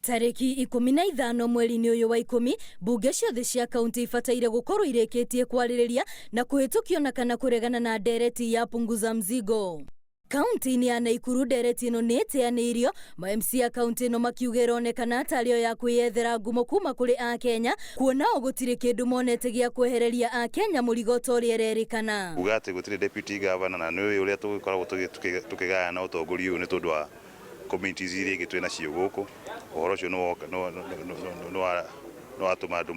Tariki 15 mweri-ini uyu wa 10 mbunge ciothe cia kaunti ibataire gukorwo ireketie kwaririria na kuhitukio na kana kuregana na ndereti ya Punguza mzigo. Kaunti-ini ya Nakuru ndereti ino ni iteaniirio ma MC ya kaunti ino makiuga ironekana atarĩo ya kwiyethera ngumo kuma kuri akenya kuona gutiri kindu monete gia kwehereria akenya murigo tori ererikana. Uga ati gutiri deputy governor na niwe uria tugikoragwo tukigaya na utongoria uyu ni tondu wa communities iria ingĩ twĩna cio gũkũ. Ũhoro ũcio no atũma andũ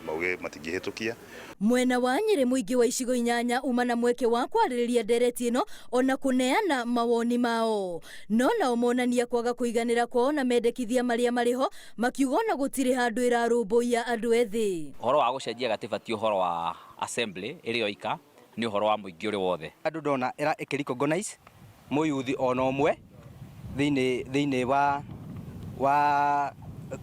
mauge matingĩhĩtũkia. Mwena wa Nyeri mũingĩ wa icigo 8 uma na mweke wa kwarĩrĩria ndereti ĩno ona kuneana mawoni mao. No nao monania kwaga kũiganĩra kwao na mendekithia marĩa marĩho makiuga na gũtirĩ handũ ĩrarũmbũiya andũ ethĩ. Ũhoro wa gũcenjia gatiba ti ũhoro wa assembly ĩrĩa oika, nĩ ũhoro wa mũingĩ ũrĩ wothe. Andũ ndona ĩkĩrecognize mũyuthi ona ũmwe thĩinĩ wa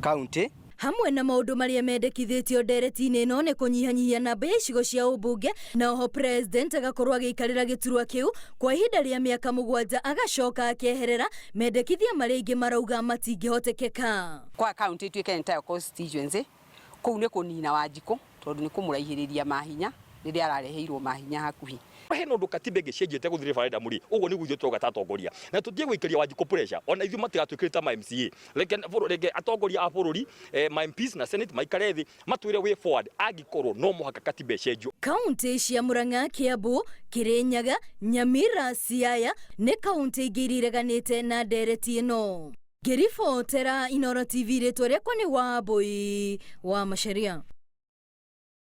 county. Hamwe na maundu maria mendekithitio ndereti-ini ino ni kunyihanyihia namba ya icigo cia ubunge na oho president agakorwo agiikarira giturwa kiu kwa ihinda ria miaka 7 agacoka akeherera mendekithia maria ingi marauga matingihotekeka. Kwa county twike entire constituency kuu ni kunina Wanjiku tondu ni kumuraihiriria mahinya riria arareheirwo mahinya hakuhi. Hena undu katiba gicenjete guthire fareda muri uguo ni guthio twoga tatongoria na tutie gwikaria Wanjiku pressure ona ithu matigatwikirita ma MCA reke atongoria a bururi ma MPs na Senate maikare thi matwire way forward agikorwo no muhaka katiba cenjio. Kaunti cia Murang'a, Kiambu, Kirinyaga, Nyamira, Siaya ni kaunti ingĩ ireganĩte na ndereti ino. Ngĩribotera Inooro TV rĩtwa rĩakwa nĩ Wambui wa Macharia.